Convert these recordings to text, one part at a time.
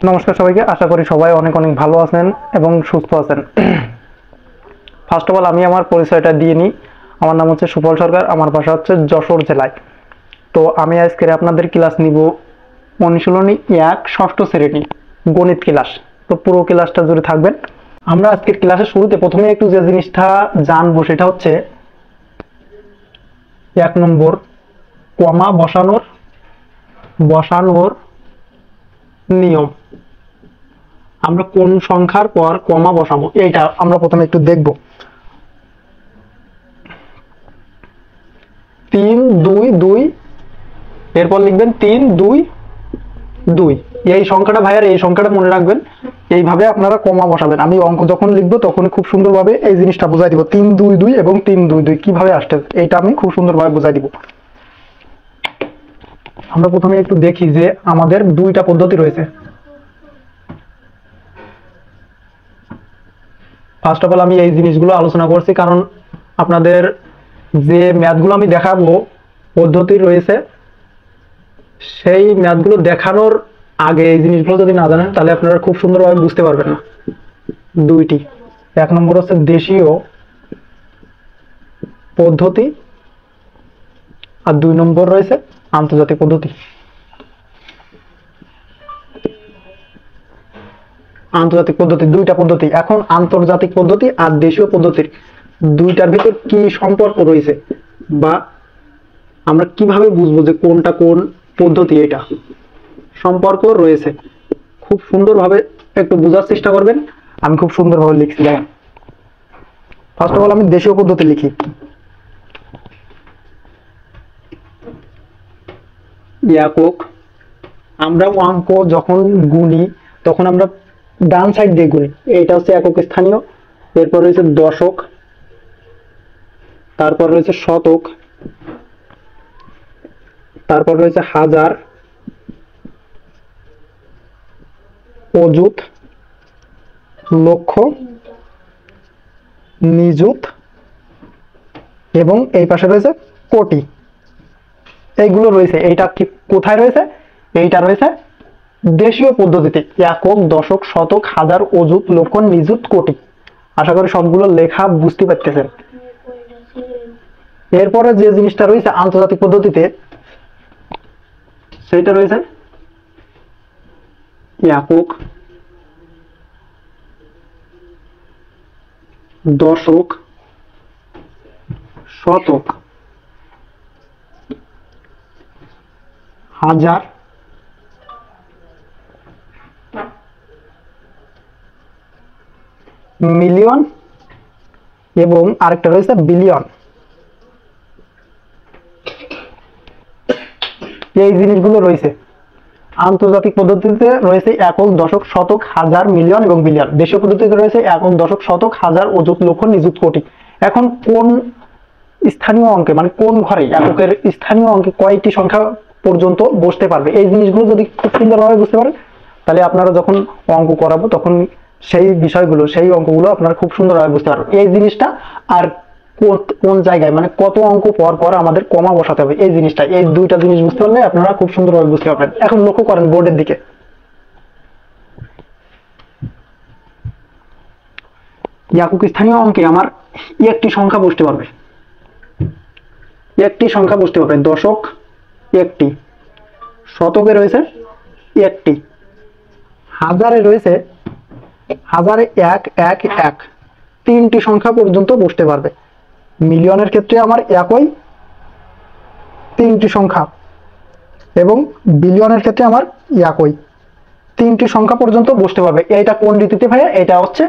নমস্কার সবাইকে, আশা করি সবাই অনেক অনেক ভালো আছেন এবং সুস্থ আছেন। ফার্স্ট অফ অল আমি আমার পরিচয়টা দিয়ে নিই। আমার নাম হচ্ছে সুফল সরকার, আমার বাসা হচ্ছে যশোর জেলায়। তো আমি আজকে আপনাদের ক্লাস নিব অনুশীলনী 1 ষষ্ঠ শ্রেণী গণিত ক্লাস। তো পুরো ক্লাসটা জুড়ে থাকবেন। আমরা আজকের ক্লাসের শুরুতে প্রথমে একটু যে জিনিসটা জানবো সেটা হচ্ছে 1 নম্বর কমা বসানোর নিয়ম। আমরা কোন সংখ্যার পর কমা বসাবো এইটা আমরা প্রথমে একটু দেখব। 3 2 2, এরপর লিখবেন 3 2 2। এই সংখ্যাটা ভাইয়ার এই সংখ্যাটা মনে রাখবেন, এইভাবে আপনারা কমা বসাবেন। আমি অঙ্ক যখন লিখবো তখন খুব সুন্দরভাবে এই জিনিসটা বোঝাই দিব। 3 2 2 এবং 3 2 2 কিভাবে আসছে এইটা আমি খুব সুন্দরভাবে বোঝাই দিব। আমরা প্রথমে একটু দেখি যে আমাদের দুইটা পদ্ধতি রয়েছে। ফার্স্ট অফ অল আমি এই জিনিসগুলো আলোচনা করছি কারণ আপনাদের যে ম্যাথগুলো আমি দেখাবো পদ্ধতি রয়েছে, সেই ম্যাথগুলো দেখানোর আগে এই জিনিসগুলো যদি না জানেন তাহলে আপনারা খুব সুন্দরভাবে বুঝতে পারবেন না। দুইটি, 1 নম্বর হচ্ছে দেশীয় পদ্ধতি আর 2 নম্বর রয়েছে আন্তর্জাতিক পদ্ধতি। আন্তর্জাতিক পদ্ধতি দুইটা পদ্ধতি। এখন আন্তর্জাতিক পদ্ধতি আর দেশীয় পদ্ধতির দুইটার ভিতর কি সম্পর্ক রয়েছে বা আমরা কিভাবে বুঝবো যে কোনটা কোন পদ্ধতি, এটা সম্পর্ক রয়েছে খুব সুন্দরভাবে একটু বোঝার চেষ্টা করবেন। আমি খুব সুন্দরভাবে লিখছি, দেখেন। ফার্স্ট অফ অল আমি দেশীয় পদ্ধতি লিখি। একক, আমরা অঙ্ক যখন গুনি তখন আমরা ডান সাইড দিয়ে গুনি। এইটা হচ্ছে একক স্থানীয়, এরপর রয়েছে দশক, তারপর রয়েছে শতক, তারপর রয়েছে হাজার, অযুত, লক্ষ, নিযুত এবং এই পাশে রয়েছে কোটি। এইগুলো রয়েছে। এইটা কি কোথায় রয়েছে? এইটা রয়েছে দেশীয় পদ্ধতিতে। একক, দশক, শতক, হাজার, অযুত, লক্ষ, নিযুত, কোটি। আশা করি সবগুলো লেখা বুঝতে পারতেছেন। এরপরে যে জিনিসটা রয়েছে আন্তর্জাতিক পদ্ধতিতে, সেটা রয়েছে একক, দশক, শতক, হাজার, মিলিয়ন এবং আরেকটা রয়েছে বিলিয়ন। এই জিনিসগুলো রয়েছে আন্তর্জাতিক পদ্ধতিতে। রয়েছে একক, দশক, শতক, হাজার, মিলিয়ন এবং বিলিয়ন। দেশীয় পদ্ধতিতে রয়েছে একক, দশক, শতক, হাজার, অযুত, লক্ষ, নিযুত, কোটি। এখন কোন স্থানীয় অঙ্কে মানে কোন ঘরে এককের স্থানীয় অঙ্কে কয়টি সংখ্যা পর্যন্ত বসতে পারবে, এই জিনিসগুলো যদি খুব সুন্দরভাবে বুঝতে পারেন তাহলে আপনারা যখন অঙ্ক করাবো তখন সেই বিষয়গুলো সেই অঙ্কগুলো আপনারা খুব সুন্দরভাবে বুঝতে পারবেন। এই জিনিসটা আর কোন জায়গায় মানে কত অঙ্ক পর পর আমাদের কমা বসাতে হবে, এই জিনিসটা, এই দুইটা জিনিস বুঝতে পারলে আপনারা খুব সুন্দরভাবে বুঝতে পারবেন। এখন লক্ষ্য করেন বোর্ডের দিকে। একক স্থানীয় অঙ্কে আমার একটি সংখ্যা বসতে পারবে, একটি সংখ্যা বসতে পারবে। দশক একটি, শতকে রয়েছে একটি, হাজারে রয়েছে হাজারে 1 1 1, 3টি সংখ্যা পর্যন্ত বসতে পারবে। মিলিয়নের ক্ষেত্রে আমার একই 3টি সংখ্যা এবং বিলিয়নের ক্ষেত্রে আমার একই 3টি সংখ্যা পর্যন্ত বসতে পারবে। এইটা কোন রীতিতে ভাইয়া? এটা হচ্ছে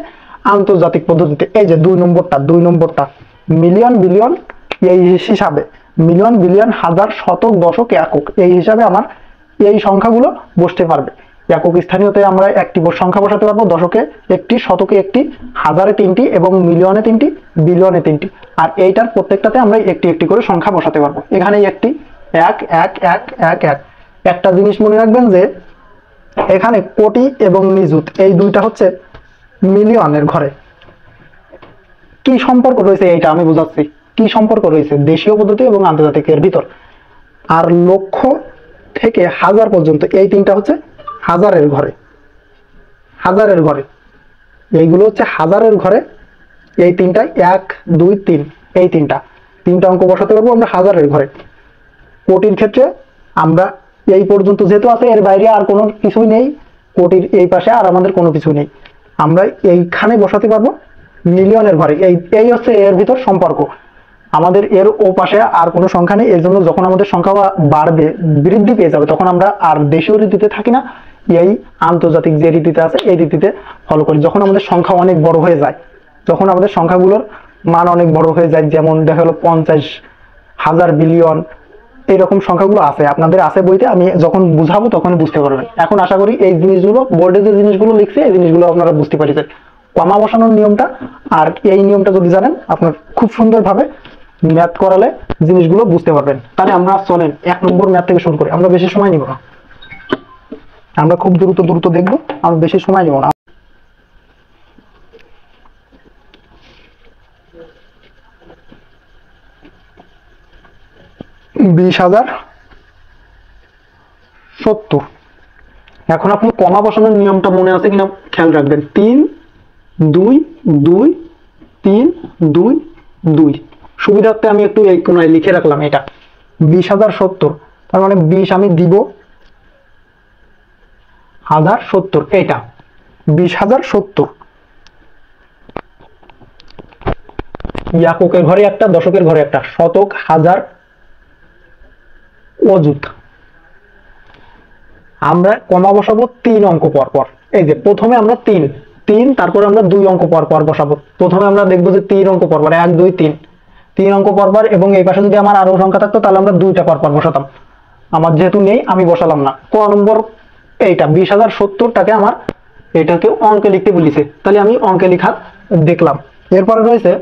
আন্তর্জাতিক পদ্ধতিতে। এই যে 2 নম্বরটা মিলিয়ন বিলিয়ন, এই হিসাবে মিলিয়ন বিলিয়ন হাজার শতক দশক একক, এই হিসাবে আমার এই সংখ্যাগুলো বসতে পারবে। একক স্থানীয়তে আমরা একটি সংখ্যা বসাতে পারবো, দশকে একটি, শতকে একটি, হাজারে 3টি এবং মিলিয়নে 3টি, বিলিয়নে 3টি। আর এইটার প্রত্যেকটাতে আমরা একটি একটি করে সংখ্যা বসাতে পারবো। এখানে একটি 1 1 1 1 1। একটা জিনিস মনে রাখবেন যে এখানে কোটি এবং নিযুত এই দুইটা হচ্ছে মিলিয়নের ঘরে। কি সম্পর্ক রয়েছে এইটা আমি বোঝাচ্ছি। কি সম্পর্ক রয়েছে দেশীয় পদ্ধতি এবং আন্তর্জাতিকের ভিতর। আর লক্ষ থেকে হাজার পর্যন্ত এই তিনটা হচ্ছে হাজারের ঘরে। হাজারের ঘরে, এইগুলো হচ্ছে হাজারের ঘরে। এই তিনটা 1 2 3, এই তিনটা অঙ্ক বসাতে পারবো আমরা হাজারের ঘরে। কোটির ক্ষেত্রে আমরা এই পর্যন্ত যেহেতু আছে, এর বাইরে আর কোনো কিছুই নেই, কোটির এই পাশে আর আমাদের কোনো কিছু নেই, আমরা এইখানে বসাতে পারবো মিলিয়নের ঘরে। এই হচ্ছে এর ভিতর সম্পর্ক, আমাদের এর ও পাশে আর কোনো সংখ্যা নেই। এর জন্য যখন আমাদের সংখ্যা বাড়বে, বৃদ্ধি পেয়ে যাবে, তখন আমরা আর দেশীয় রীতিতে থাকি না, এই আন্তর্জাতিক যে রীতিতে আছে এই রীতিতে ফলো করি। যখন আমাদের সংখ্যা অনেক বড় হয়ে যায়, যখন আমাদের সংখ্যাগুলোর মান অনেক বড় হয়ে যায়, যেমন দেখা গেলো 50,000 বিলিয়ন, এইরকম সংখ্যাগুলো আছে, আপনাদের আছে বইতে, আমি যখন বুঝাবো তখন বুঝতে পারবেন। এখন আশা করি এই জিনিসগুলো, বোর্ডে যে জিনিসগুলো লিখছে এই জিনিসগুলো আপনারা বুঝতে পারছেন, কমা বসানোর নিয়মটা। আর এই নিয়মটা যদি জানেন, আপনার খুব সুন্দরভাবে ম্যাথ করালে জিনিসগুলো বুঝতে পারবেন। তাহলে আমরা চলেন 1 নম্বর ম্যাথ থেকে শুরু করি, আমরা বেশি সময় নিব না, আমরা খুব দ্রুত দেখবো, আমরা বেশি সময় নিব না। 20,070। এখন আপনি কমা বসানোর নিয়মটা মনে আছে কিনা খেয়াল রাখবেন। 3 2 2 3 2 2, সুবিধার্থে আমি একটু এই কোনায় লিখে রাখলাম এটা 20,070। তার মানে 20 আমি দিব 1070, এটা 20,070। এককের ঘরে একটা, দশকের ঘরে একটা, শতক, হাজার, অযুত। আমরা কমা বসাবো 3 অঙ্ক পর পর। এই যে প্রথমে আমরা 3, তারপরে আমরা 2 অঙ্ক পর পর বসাবো। প্রথমে আমরা দেখবো যে 3 অঙ্ক পর পর, 1 2 3 অঙ্ক পর পর, এবং এই পাশে যদি আমার আরো সংখ্যা থাকতো তাহলে আমরা 2টা পর পর বসাতাম। আমার যেহেতু নেই আমি বসালাম না। ক নম্বর এইটা 20,070টাকে আমার এটাকে অঙ্কে লিখতে বলেছে, তাহলে আমি অঙ্কে লেখা দেখলাম। এরপরে রয়েছে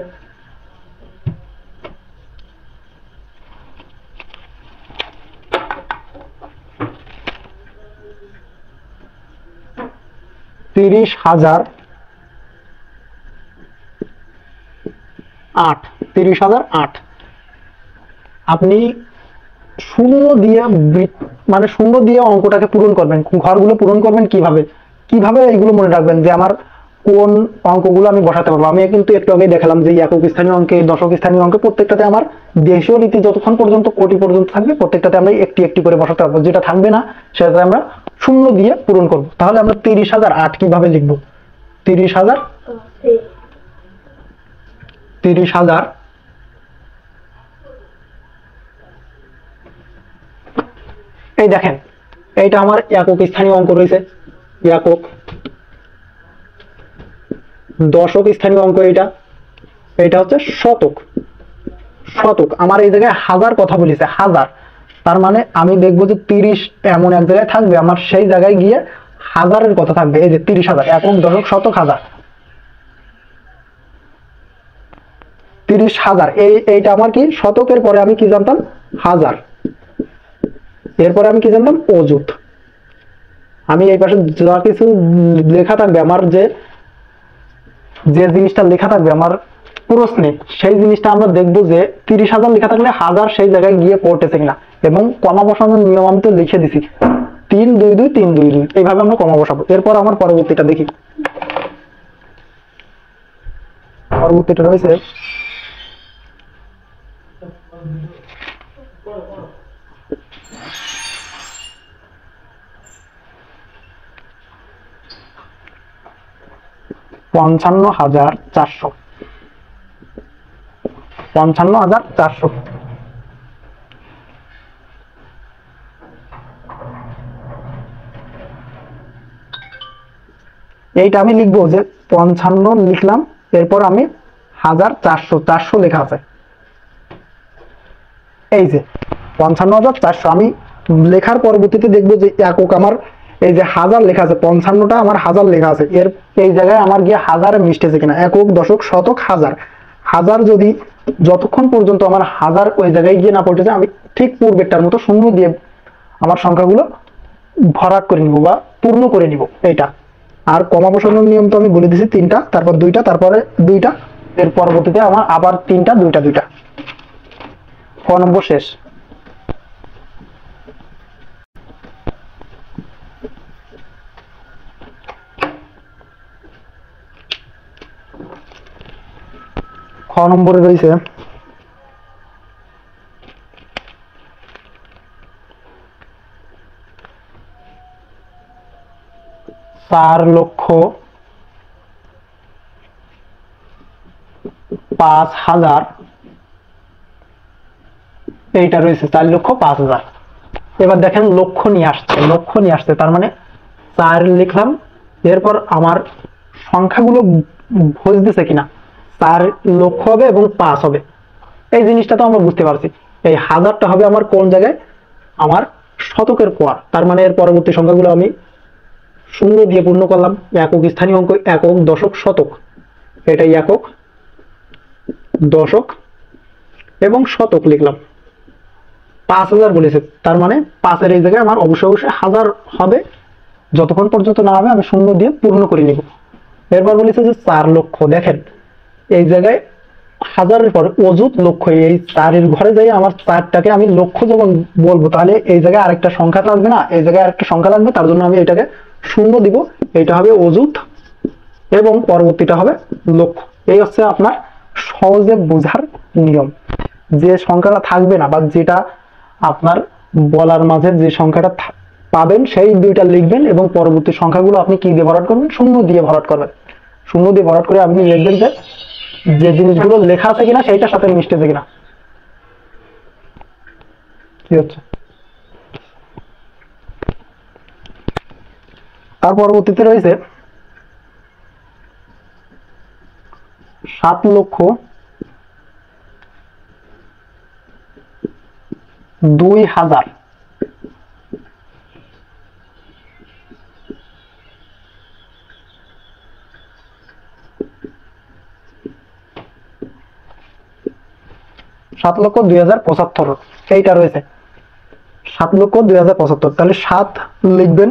30,008। আপনি শূন্য দিয়ে, মানে শূন্য দিয়ে অঙ্কটাকে পূরণ করবেন, ঘরগুলো পূরণ করবেন কিভাবে এগুলো মনে রাখবেন যে আমার কোন অঙ্কগুলো আমি বসাতে পারবো। আমি কিন্তু একটু আগে দেখালাম যে একক স্থানীয় অঙ্কে, দশক স্থানীয় অঙ্কে প্রত্যেকটাতে আমার দেশীয় রীতি যতক্ষণ পর্যন্ত কোটি পর্যন্ত থাকবে, প্রত্যেকটাতে আমরা একটি করে বসাতে পারবো। যেটা থাকবে না সেটাতে আমরা শূন্য দিয়ে পূরণ করব। তাহলে আমরা 30,008 কিভাবে লিখবো? 30,000 এই দেখেন, এইটা আমার একক স্থানীয় অঙ্ক রয়েছে, একক। দশক স্থানীয় অঙ্ক এটা হচ্ছে শতক। আমার এই জায়গায় হাজার কথা বলেছে, হাজার। তার মানে আমি দেখবো যে 30 এমন এক জায়গায় থাকবে, আমার সেই জায়গায় গিয়ে হাজারের কথা থাকবে। এই যে 30,000, একক, দশক, শতক, হাজার। 30,000 এইটা আমার কি শতকের পরে আমি কি জানতাম? হাজার। এরপরে আমি কি জানতাম? অযুত। আমি এই পাশে যা কিছু লেখা থাকবে, আমার যে জিনিসটা লেখা থাকবে আমার প্রশ্নে, সেই জিনিসটা আমরা দেখবো যে 30,000 লেখা থাকলে হাজার সেই জায়গায় গিয়ে পড়তেছে কিনা। এবং কমা বসানোর নিয়ম আমি তো লিখে দিছি, 3 2 2 3 2 2, এইভাবে আমরা কমা বসাবো। এরপর আমার পরবর্তীটা দেখি। পরবর্তীটা রয়েছে 55,400। 55,400। এইটা আমি লিখবো যে 55 লিখলাম, এরপর আমি 1,400 লেখা আছে। এই যে 55,400 আমি লেখার পরবর্তীতে দেখবো যে একক আমার এই যে হাজার লেখা আছে, 55টা আমার হাজার লেখা আছে, এর এই জায়গায় আমার গিয়ে হাজারে মিশতেছে কিনা। একক, দশক, শতক, হাজার যদি যতক্ষণ পর্যন্ত আমার হাজার ওই জায়গায় গিয়ে না পড়তেছে, আমি ঠিক পূর্বেরটার মতো শূন্য দিয়ে আমার সংখ্যাগুলো ভরাট করে নিব বা পূর্ণ করে নিব এইটা। আর কমা বসানোর নিয়ম তো আমি বলে দিছি 3টা, তারপর 2টা, তারপরে 2টা, এর পরবর্তীতে আমার আবার 3টা, 2টা। ক নম্বর শেষ। নম্বরে রয়েছে 4,05,000। এইটা রয়েছে 4,05,000। এবার দেখেন লক্ষ নিয়ে আসছে, তার মানে 4 লিখলাম, এরপর আমার সংখ্যাগুলো বুঝতেছে কিনা, 4 লক্ষ হবে এবং 5 হবে, এই জিনিসটা তো আমরা বুঝতে পারছি। এই হাজারটা হবে আমার কোন জায়গায়, আমার শতকের পর, তার মানে এর পরবর্তী সংখ্যাগুলো আমি শূন্য দিয়ে পূর্ণ করলাম। একক স্থানীয় অঙ্ক, একক, দশক, শতক, এটাই একক, দশক এবং শতক লিখলাম। 5,000 বলেছে, তার মানে 5-এর এই জায়গায় আমার অবশ্যই হাজার হবে, যতক্ষণ পর্যন্ত না হবে আমি শূন্য দিয়ে পূর্ণ করে নিব। এরপর বলেছে যে 4 লক্ষ, দেখেন এই জায়গায় হাজারের পরে অযুত লক্ষ, এই 4-এর ঘরে যাই আমার 4টাকে আমি লক্ষ যখন বলবো, তাহলে এই জায়গায় আরেকটা সংখ্যা লাগবে না, এই জায়গায় আরেকটা সংখ্যা লাগবে, তার জন্য আমি এটাকে শূন্য দিব, এটা হবে অযুত এবং পরবর্তীটা হবে লক্ষ। এই হচ্ছে আপনার সহজে বোঝার নিয়ম। যে সংখ্যাটা থাকবে না বা যেটা আপনার বলার মাঝে যে সংখ্যাটা পাবেন সেই দুইটা লিখবেন এবং পরবর্তী সংখ্যাগুলো আপনি কি দিয়ে ভরাট করবেন, শূন্য দিয়ে ভরাট করবেন। শূন্য দিয়ে ভরাট করে আপনি লিখবেন যে জিনিসগুলো লেখা আছে কিনা সেইটার সাথে মিশতেছে কিনা। কি হচ্ছে, তার পরবর্তীতে রয়েছে 7,02,000। 7,02,075 এইটা রয়েছে 7,02,075। তাহলে 7 লিখবেন,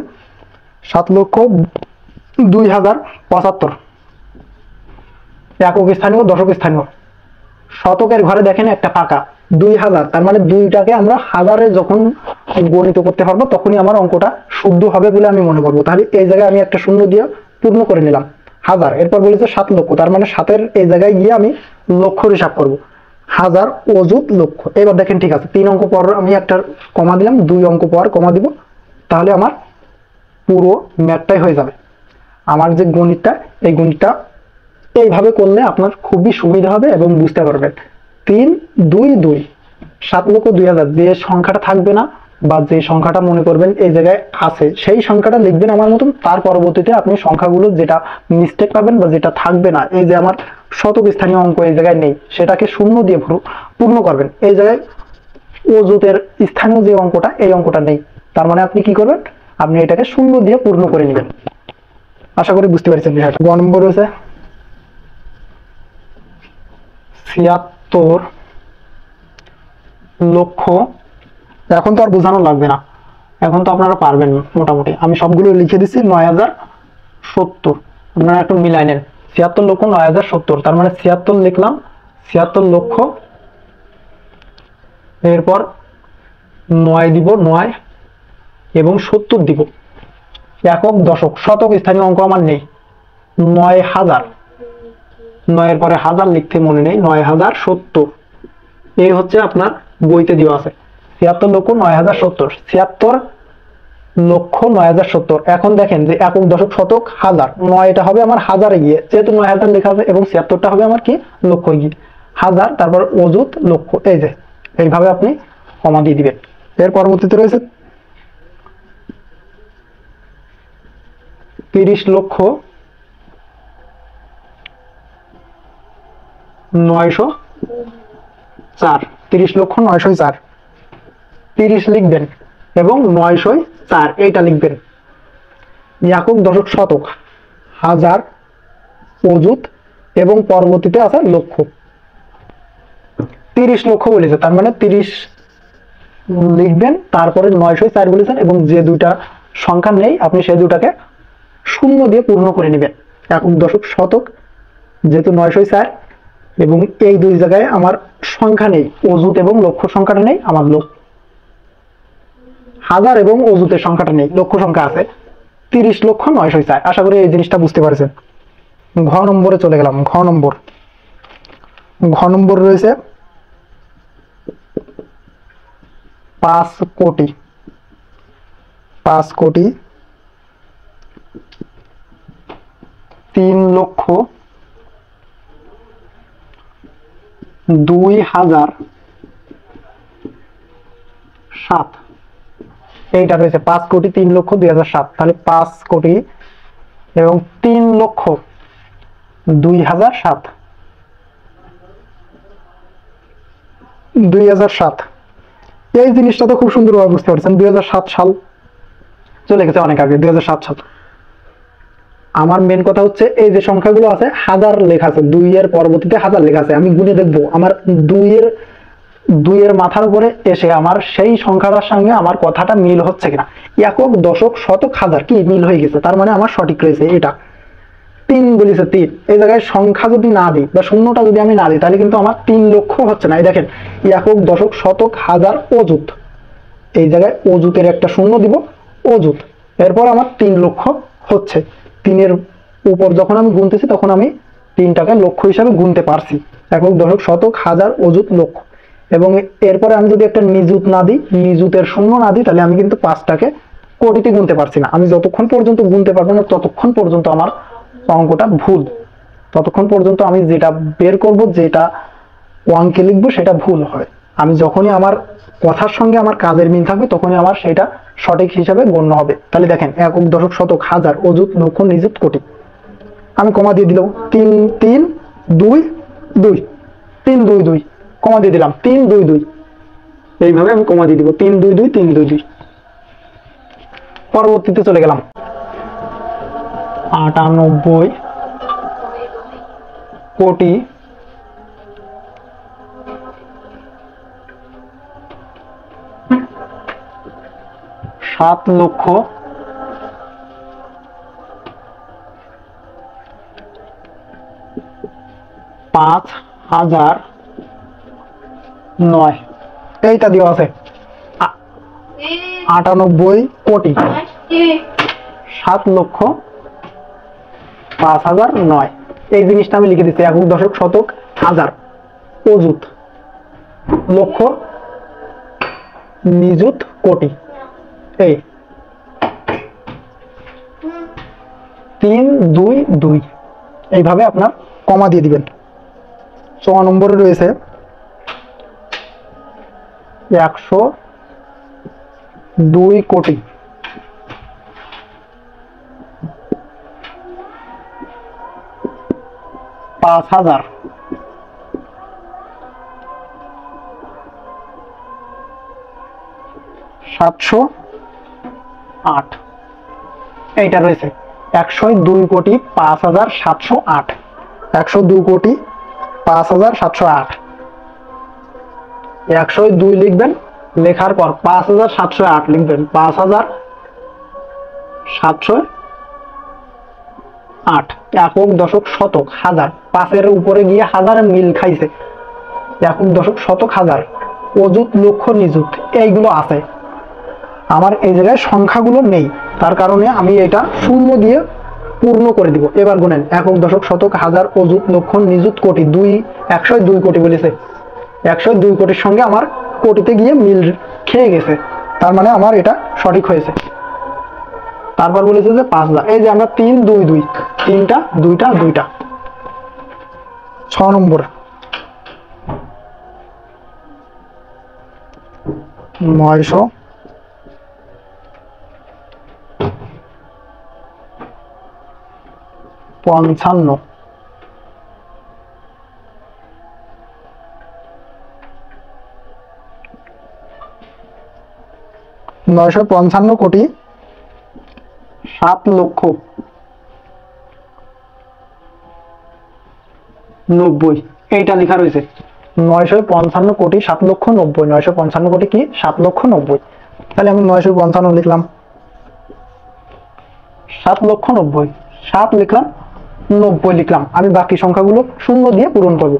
7,02,075 একক স্থানীয়, দশক স্থানীয়। শতকের ঘরে দেখেন একটা ফাঁকা 2,000, তার মানে দুইটাকে আমরা হাজারে যখন গণিত করতে পারবো তখনই আমার অঙ্কটা শুদ্ধ হবে বলে আমি মনে করবো। তাহলে এই জায়গায় আমি একটা শূন্য দিয়ে পূর্ণ করে নিলাম হাজার। এরপর বলেছে 7 লক্ষ, তার মানে 7-এর এই জায়গায় গিয়ে আমি লক্ষর হিসাব করবো, হাজার অযুত লক্ষ। এবার দেখেন ঠিক আছে, 3 অঙ্ক পর আমি একটা কমা দিলাম, 2 অঙ্ক পর কমা দিব, তাহলে আমার পুরো ম্যাথটাই হয়ে যাবে। আমার যে গণিতটা, এই গণিতটা এইভাবে করলে আপনার খুবই সুবিধা হবে এবং বুঝতে পারবেন। 3, 2, 2, 7,02,000 যে সংখ্যাটা থাকবে না বা যে সংখ্যাটা মনে করবেন এই জায়গায় আছে সেই সংখ্যাটা লিখবেন আমার মতন। তার পরবর্তীতে আপনি সংখ্যাগুলো যেটা মিস্টেক পাবেন বা যেটা থাকবে না, এই যে আমার শতক স্থানীয় অঙ্ক এই জায়গায় নেই, সেটাকে শূন্য দিয়ে পূর্ণ করবেন। এই জায়গায় অযুতের স্থানীয় যে অঙ্কটা, এই অঙ্কটা নেই, তার মানে আপনি কি করবেন, আপনি এটাকে শূন্য দিয়ে পূর্ণ করে নেবেন। আশা করি বুঝতে পারছেন বিষয়টা। 1 নম্বর রয়েছে 76 লক্ষ। এখন তো আর বোঝানো লাগবে না, এখন তো আপনারা পারবেন মোটামুটি। আমি সবগুলো লিখে দিচ্ছি 9,070। আপনারা একটু মিলাই নেন, 76 লক্ষ 9,070, তার মানে 76 লিখলাম, 76 লক্ষ, এরপর 9 দিব, 9 এবং 70 দিব। একক, দশক, শতক স্থানীয় অঙ্ক আমার নেই, 9,000, 9-এর পরে হাজার লিখতে মনে নেই, 9,070 এই হচ্ছে আপনার বইতে দেওয়া আছে। 76 লক্ষ 9,070, 76 লক্ষ 9,070। এখন দেখেন যে একক, দশক, শতক, হাজার, 9 এটা হবে আমার হাজারে গিয়ে, যেহেতু 9,000 লেখা আছে, এবং 76টা হবে আমার কি লক্ষ গিয়ে হাজার, তারপর অযুত লক্ষ। এই যে এইভাবে আপনি কমা দিয়ে দিবেন। এর পরবর্তীতে রয়েছে 30 লক্ষ 904, 30 লক্ষ 904, 30 লিখবেন এবং 904 এইটা লিখবেন। একক, দশক, শতক, হাজার, অযুত এবং পরবর্তীতে আছে লক্ষ। 30 লক্ষ বলেছে, তার মানে 30 লিখবেন, তারপরে 904 বলেছেন এবং যে দুইটা সংখ্যা নেই আপনি সেই দুটাকে শূন্য দিয়ে পূর্ণ করে নেবেন। একক, দশক, শতক, যেহেতু 904 এবং এই দুই জায়গায় আমার সংখ্যা নেই, অযুত এবং লক্ষ সংখ্যাটা নেই, আমার হাজার এবং অযুতের সংখ্যাটা নেই, লক্ষ সংখ্যা আছে 30 লক্ষ 904। আশা করি এই জিনিসটা বুঝতে পারছেন। ঘ নম্বরে চলে গেলাম। ঘ নম্বর ঘ নম্বর রয়েছে 5 কোটি, 5 কোটি 3,02,007। এইটা রয়েছে 5,03,02,007। তাহলে 5,02,007 এবং 3,02,007, 2007। এই জিনিসটা তো খুব সুন্দরভাবে বুঝতে পারছেন। 2007 সাল চলে গেছে অনেক আগে, 2007 সাল। আমার মেন কথা হচ্ছে এই যে সংখ্যাগুলো আছে হাজার লেখা আছে, 2 এর পরবর্তীতে হাজার লেখা আছে। আমি গুনে দেখবো আমার 2 এর মাথার উপরে এসে আমার সেই সংখ্যাটার সঙ্গে আমার কথাটা মিল হচ্ছে কিনা। একক, দশক, শতক, হাজার কি মিল হয়ে গেছে, তার মানে আমার সঠিক রয়েছে এটা। 3 বলেছে 3, এই জায়গায় সংখ্যা যদি না দিই বা শূন্যটা যদি আমি না দিই তাহলে কিন্তু আমার 3 লক্ষ হচ্ছে না। এই দেখেন একক, দশক, শতক, হাজার, অযুত, এই জায়গায় অযুতের একটা শূন্য দিব, অযুত, এরপর আমার 3 লক্ষ হচ্ছে। 3 এর উপর যখন আমি গুনতেছি তখন আমি 3টাকে লক্ষ হিসাবে গুনতে পারছি। একক, দশক, শতক, হাজার, অযুত, লক্ষ। এবং এরপরে আমি যদি একটা নিযুত না দিই, নিযুতের শূন্য না দিই, তাহলে আমি কিন্তু 5টাকে কোটিতে গুনতে পারছি না। আমি যতক্ষণ পর্যন্ত গুনতে পারবো না ততক্ষণ পর্যন্ত আমার অঙ্কটা ভুল, ততক্ষণ পর্যন্ত আমি যেটা বের করব, যেটা অঙ্কে লিখবো সেটা ভুল হয়। আমি যখনই আমার কথার সঙ্গে আমার কাজের মিল থাকবে তখনই আমার সেটা সঠিক হিসাবে গণ্য হবে। তাহলে দেখেন একক, দশক, শতক, হাজার, অযুত, লক্ষ, নিযুত, কোটি। আমি কমা দিয়ে দিলাম 3 3 2 2, 3 2 2 কমা দিয়ে দিলাম 3 2 2, এইভাবে আমি কমা দিয়ে দিব 3 2 2 3 2 2। পরবর্তীতে চলে গেলাম 98 কোটি 7,05,009। এইটা দেওয়া আছে 98 কোটি 7,05,009। এই জিনিসটা আমি লিখে দিচ্ছি। একক, দশক, শতক, হাজার, অযুত, লক্ষ, নিযুত, কোটি। এই 3 2 2 এইভাবে আপনার কমা দিয়ে দিবেন। 6 নম্বরে রয়েছে 102 কোটি 5,000। 708। এইটা রয়েছে 102 কোটি 5,708, 102 কোটি 5,708। 102 লিখবেন, লেখার পর 5,708 লিখবেন, 5,708। একক, দশক, শতক, হাজার, 5-এর উপরে গিয়ে হাজার মিল খাইছে। একক, দশক, শতক, হাজার, অযুত, লক্ষ, নিযুত এইগুলো আছে। আমার এই জায়গায় সংখ্যাগুলো নেই, তার কারণে আমি এটা শূন্য দিয়ে পূর্ণ করে দিব। এবার গুনেন একক, দশক, শতক, হাজার, অযুত, লক্ষ, নিযুত, কোটি। 102 কোটি বলেছে, 102 কোটির সঙ্গে আমার কোটিতে গিয়ে মিল খেয়ে গেছে, তার মানে আমার এটা সঠিক হয়েছে। তারপর বলেছে যে 5,000। এই যে আমরা 3 2 2, 3টা 2টা 2টা। 6 নম্বর 955 955 কোটি 7,90,000। এইটা লেখা রয়েছে 955 কোটি 7,90,000। 955 কোটি কি 7,90,000। তাহলে আমি 955 লিখলাম, 7,90,000, 7 লিখলাম, 90 লিখলাম। আমি বাকি সংখ্যাগুলো শূন্য দিয়ে পূরণ করব।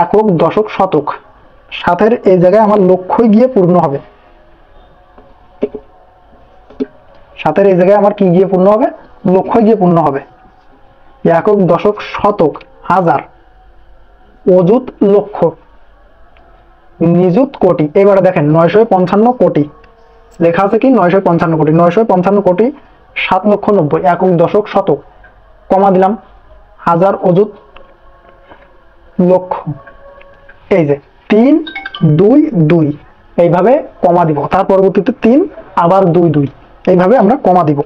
একক, দশক, শতক, 7-এর এই জায়গায় আমার লক্ষই গিয়ে পূর্ণ হবে। 7-এর এই জায়গায় আমার কি গিয়ে পূর্ণ হবে, লক্ষই গিয়ে পূর্ণ হবে। একক, দশক, শতক, হাজার, অযুত লক্ষ, নিযুত কোটি। এবারে দেখেন 955 কোটি লেখা আছে কি 955 কোটি, 955 কোটি 7,90,000 একক দশক শতক, কমা দিলাম, হাজার অযুত লক্ষ, এই যে 3 2 2 এইভাবে কমা দিব, তার পরবর্তীতে 3 আবার 2 2 এইভাবে আমরা কমা দিব।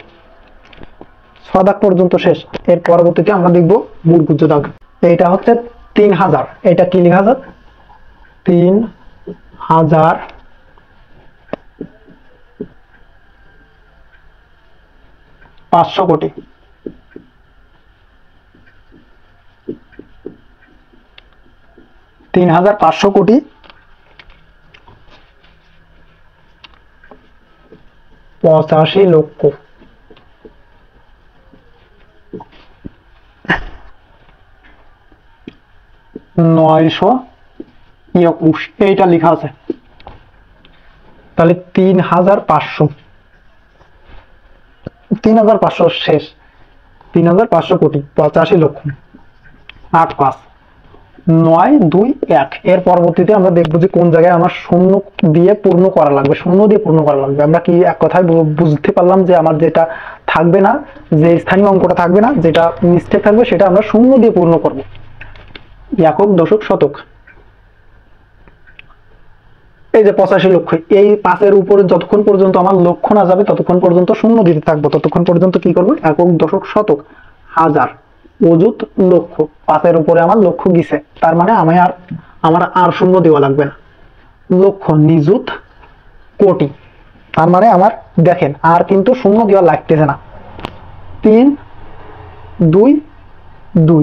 6 দাগ পর্যন্ত শেষ। এর পরবর্তীতে আমরা দেখব বুড়কুজ্জ দাগ। এইটা হচ্ছে 3000, এটা কি লেখা আছে 3000 500 কোটি, 3500 কোটি 85 লক্ষ, 921, এইটা লেখা আছে। তাহলে 3500 শেষ, 3500 কোটি 85 লক্ষ, 8 5 9 2 1। এর পরবর্তীতে আমরা দেখবো যে কোন জায়গায় আমার শূন্য দিয়ে পূর্ণ করা লাগবে, শূন্য দিয়ে পূর্ণ করা লাগবে। আমরা কি এক কথায় বুঝতে পারলাম যে আমার যেটা থাকবে না, যে স্থানীয় অঙ্কটা থাকবে না, যেটা মিস্টেক থাকবে সেটা আমরা শূন্য দিয়ে পূর্ণ করব। একক দশক শতক, এই যে 85 লক্ষ, এই 5-এর উপরে যতক্ষণ পর্যন্ত আমার লক্ষ না যাবে ততক্ষণ পর্যন্ত শূন্য দিতে থাকবো, ততক্ষণ পর্যন্ত কি করবো, একক দশক শতক, হাজার অযুত লক্ষ, 5-এর উপরে আমার লক্ষ গিয়েছে, তার মানে আমার আর শূন্য দেওয়া লাগবে না। লক্ষ নিযুত কোটি, তার মানে আমার দেখেন আর কিন্তু শূন্য দেওয়া লাগতেছে না। 3 2 2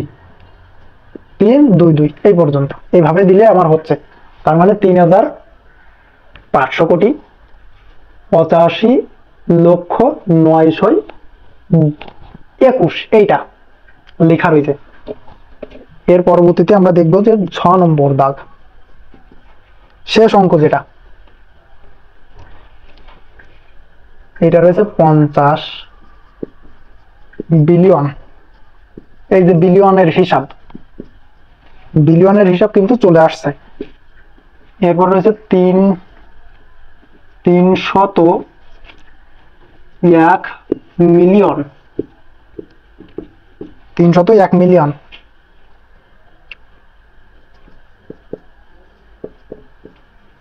3 2 2 এই পর্যন্ত এইভাবে দিলে আমার হচ্ছে, তার মানে 3500 কোটি 85 লক্ষ 921, এইটা লেখা রয়েছে। এর পরবর্তীতে আমরা দেখব যে 6 নম্বর দাগ, শেষ অঙ্ক যেটা, এটা রয়েছে 50 বিলিয়ন। এই যে বিলিয়নের হিসাব, বিলিয়নের হিসাব কিন্তু চলে আসছে। এরপর রয়েছে 301 মিলিয়ন, 301 মিলিয়ন,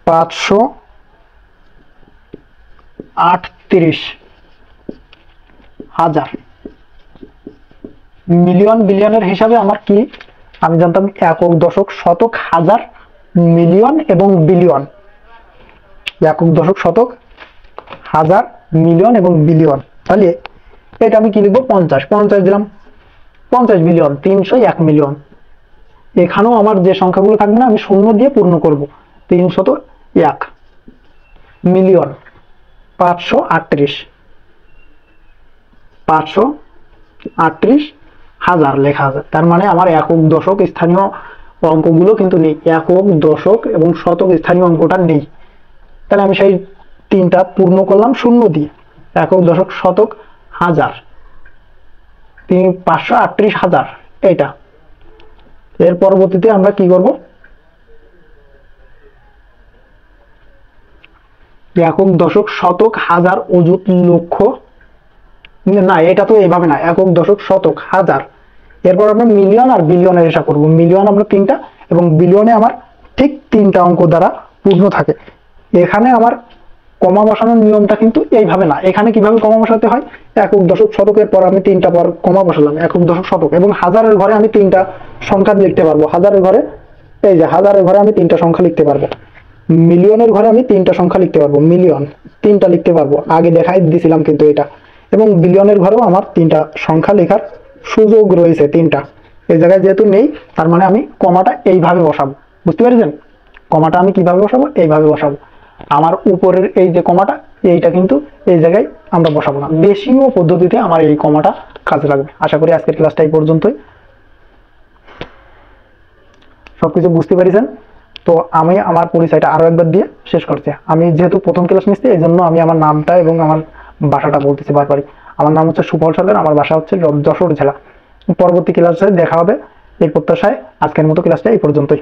538 হাজার। মিলিয়ন বিলিয়নের হিসাবে আমার কি, আমি জানতাম একক দশক শতক হাজার মিলিয়ন এবং বিলিয়ন, একক দশক শতক হাজার মিলিয়ন এবং বিলিয়ন। তাহলে এটা আমি কি লিখবো, 50 দিলাম, 50 বিলিয়ন 301 মিলিয়ন। এখানেও আমার যে সংখ্যাগুলো থাকবে না আমি শূন্য দিয়ে পূর্ণ করব। 301 মিলিয়ন 538 হাজার লেখা আছে, তার মানে আমার একক দশক স্থানীয় অঙ্কগুলো কিন্তু নেই, একক দশক এবং শতক স্থানীয় অঙ্কটা নেই। তাহলে আমি সেই 3টা পূর্ণ করলাম শূন্য দিয়ে, একক দশক শতক হাজার, 538 হাজার এটা। এর পরবর্তীতে আমরা কি করব, একক দশক শতক হাজার অযুত লক্ষ, না এটা তো এইভাবে না, একক দশক শতক হাজার। এরপর আমরা মিলিয়ন আর বিলিয়নের হিসাব করবো। মিলিয়ন আমরা 3টা এবং বিলিয়নে আমার ঠিক 3টা অঙ্ক দ্বারা পূর্ণ থাকে। এখানে আমার কমা বসানোর নিয়মটা কিন্তু এইভাবে না, এখানে কিভাবে কমা বসাতে হয়, একক দশক শতকের পর আমি 3টা পর কমা বসালাম, একক দশক শতক, এবং হাজারের ঘরে আমি 3টা সংখ্যা লিখতে পারবো। হাজারের ঘরে, এই যে হাজারের ঘরে আমি 3টা সংখ্যা লিখতে পারবো। মিলিয়নের ঘরে আমি 3টা সংখ্যা লিখতে পারবো, মিলিয়ন 3টা লিখতে পারবো, আগে দেখাই দিছিলাম কিন্তু এটা। এবং বিলিয়নের ঘরেও আমার 3টা সংখ্যা লেখার সুযোগ রয়েছে, 3টা। এই জায়গায় যেহেতু নেই, তার মানে আমি কমাটা এইভাবে বসাবো, বুঝতে পেরেছেন? কমাটা আমি কিভাবে বসাবো, এইভাবে বসাবো। আমার উপরের এই যে কমাটা, এইটা কিন্তু এই জায়গায় আমরা বসাবো না, বেশিও পদ্ধতিতে আমার এই কমাটা কাজে লাগবে। আশা করি আজকের ক্লাসটা এই পর্যন্তই, সবকিছু বুঝতে পেরেছেন। তো আমি আমার পরিচয়টা আরো একবার দিয়ে শেষ করছি। আমি যেহেতু প্রথম ক্লাস নিচ্ছি, এই জন্য আমি আমার নামটা এবং আমার বাসাটা বলতেছি বারবারই। আমার নাম হচ্ছে সুফল সরকার, আমার বাসা হচ্ছে যশোর জেলা। পরবর্তী ক্লাসে দেখা হবে এই প্রত্যাশায় আজকের মতো ক্লাসটা এই পর্যন্তই।